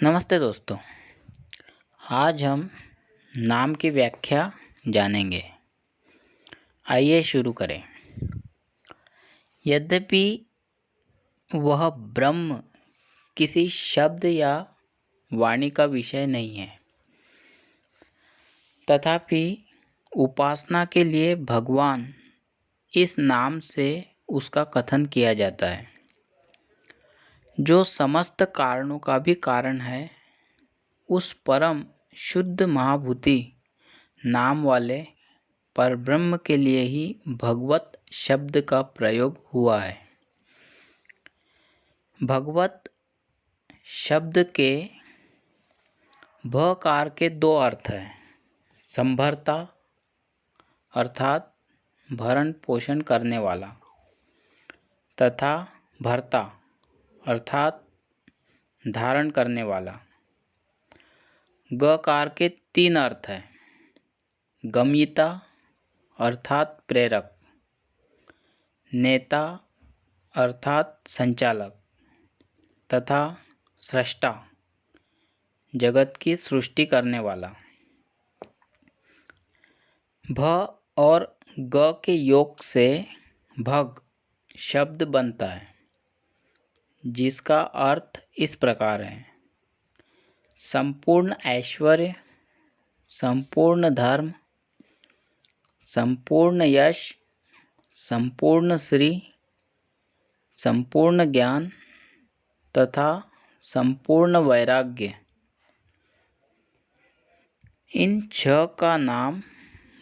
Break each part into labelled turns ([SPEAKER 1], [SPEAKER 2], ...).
[SPEAKER 1] नमस्ते दोस्तों। आज हम नाम की व्याख्या जानेंगे। आइए शुरू करें। यद्यपि वह ब्रह्म किसी शब्द या वाणी का विषय नहीं है, तथापि उपासना के लिए भगवान इस नाम से उसका कथन किया जाता है, जो समस्त कारणों का भी कारण है। उस परम शुद्ध महाभूति नाम वाले परब्रह्म के लिए ही भगवत शब्द का प्रयोग हुआ है। भगवत शब्द के भकार के दो अर्थ हैं। संभरता अर्थात भरण पोषण करने वाला, तथा भर्ता अर्थात धारण करने वाला। गकार के तीन अर्थ हैं। गम्यता अर्थात प्रेरक, नेता अर्थात संचालक, तथा सृष्टा जगत की सृष्टि करने वाला। भ और ग के योग से भग शब्द बनता है, जिसका अर्थ इस प्रकार है: संपूर्ण ऐश्वर्य, संपूर्ण धर्म, संपूर्ण यश, संपूर्ण श्री, संपूर्ण ज्ञान तथा संपूर्ण वैराग्य। इन छह का नाम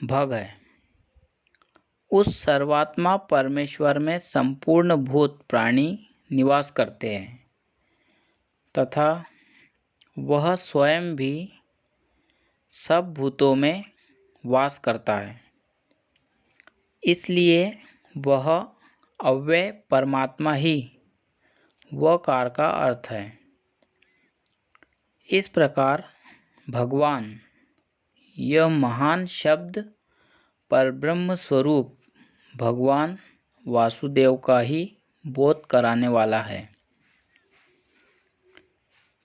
[SPEAKER 1] भग है। उस सर्वात्मा परमेश्वर में संपूर्ण भूत प्राणी निवास करते हैं, तथा वह स्वयं भी सब भूतों में वास करता है। इसलिए वह अव्यय परमात्मा ही वकार का अर्थ है। इस प्रकार भगवान, यह महान शब्द परब्रह्म स्वरूप भगवान वासुदेव का ही बोध कराने वाला है।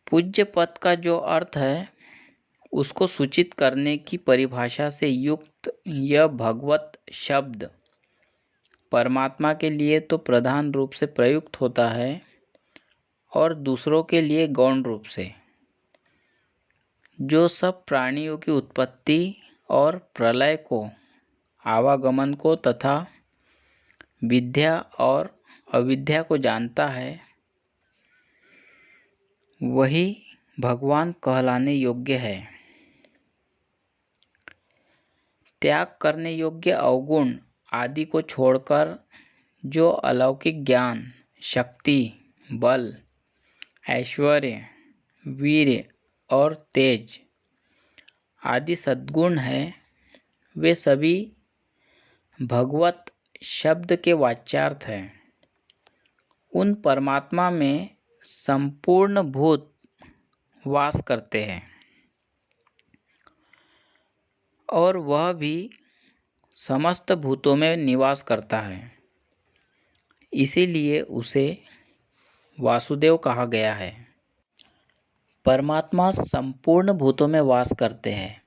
[SPEAKER 1] पूज्य पद का जो अर्थ है, उसको सूचित करने की परिभाषा से युक्त यह भगवत शब्द परमात्मा के लिए तो प्रधान रूप से प्रयुक्त होता है और दूसरों के लिए गौण रूप से, जो सब प्राणियों की उत्पत्ति और प्रलय को, आवागमन को तथा विद्या और अविद्या को जानता है, वही भगवान कहलाने योग्य है। त्याग करने योग्य अवगुण आदि को छोड़कर जो अलौकिक ज्ञान, शक्ति, बल, ऐश्वर्य, वीर्य और तेज आदि सद्गुण हैं, वे सभी भगवत शब्द के वाच्यार्थ हैं। उन परमात्मा में संपूर्ण भूत वास करते हैं और वह भी समस्त भूतों में निवास करता है। इसीलिए उसे वासुदेव कहा गया है। परमात्मा संपूर्ण भूतों में वास करते हैं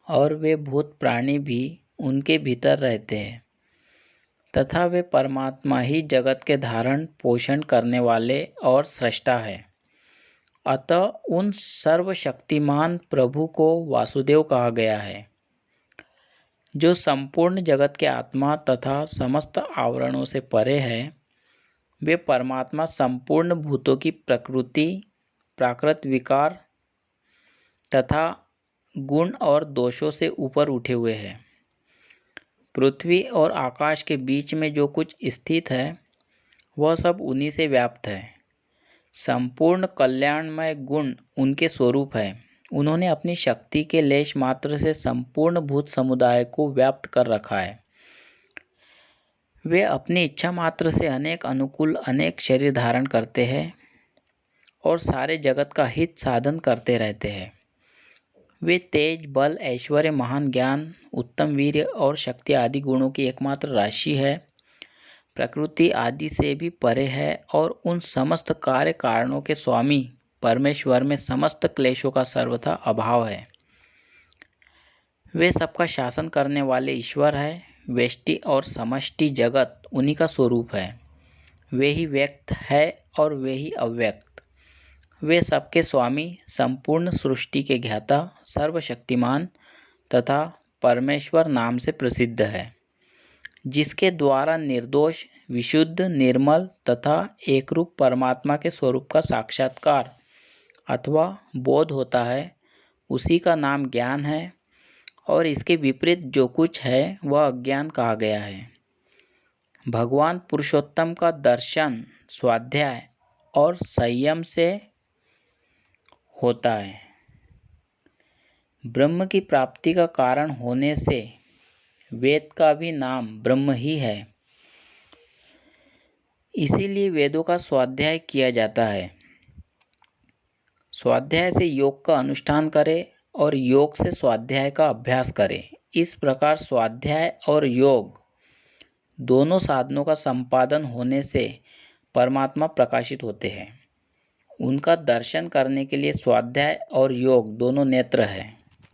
[SPEAKER 1] और वे भूत प्राणी भी उनके भीतर रहते हैं, तथा वे परमात्मा ही जगत के धारण पोषण करने वाले और सृष्टा है। अतः उन सर्वशक्तिमान प्रभु को वासुदेव कहा गया है, जो संपूर्ण जगत के आत्मा तथा समस्त आवरणों से परे है। वे परमात्मा संपूर्ण भूतों की प्रकृति, प्राकृत विकार तथा गुण और दोषों से ऊपर उठे हुए हैं। पृथ्वी और आकाश के बीच में जो कुछ स्थित है, वह सब उन्हीं से व्याप्त है। संपूर्ण कल्याणमय गुण उनके स्वरूप है। उन्होंने अपनी शक्ति के लेश मात्र से संपूर्ण भूत समुदाय को व्याप्त कर रखा है। वे अपनी इच्छा मात्र से अनेक अनुकूल अनेक शरीर धारण करते हैं और सारे जगत का हित साधन करते रहते हैं। वे तेज, बल, ऐश्वर्य, महान ज्ञान, उत्तम वीर्य और शक्ति आदि गुणों की एकमात्र राशि है। प्रकृति आदि से भी परे है और उन समस्त कार्य कारणों के स्वामी परमेश्वर में समस्त क्लेशों का सर्वथा अभाव है। वे सबका शासन करने वाले ईश्वर है। व्यष्टि और समष्टि जगत उन्हीं का स्वरूप है। वे ही व्यक्त है और वे ही अव्यक्त। वे सबके स्वामी, संपूर्ण सृष्टि के ज्ञाता, सर्वशक्तिमान तथा परमेश्वर नाम से प्रसिद्ध है, जिसके द्वारा निर्दोष, विशुद्ध, निर्मल तथा एकरूप परमात्मा के स्वरूप का साक्षात्कार अथवा बोध होता है, उसी का नाम ज्ञान है। और इसके विपरीत जो कुछ है वह अज्ञान कहा गया है। भगवान पुरुषोत्तम का दर्शन स्वाध्याय और संयम से होता है। ब्रह्म की प्राप्ति का कारण होने से वेद का भी नाम ब्रह्म ही है। इसीलिए वेदों का स्वाध्याय किया जाता है। स्वाध्याय से योग का अनुष्ठान करें और योग से स्वाध्याय का अभ्यास करें। इस प्रकार स्वाध्याय और योग दोनों साधनों का संपादन होने से परमात्मा प्रकाशित होते हैं। उनका दर्शन करने के लिए स्वाध्याय और योग दोनों नेत्र हैं।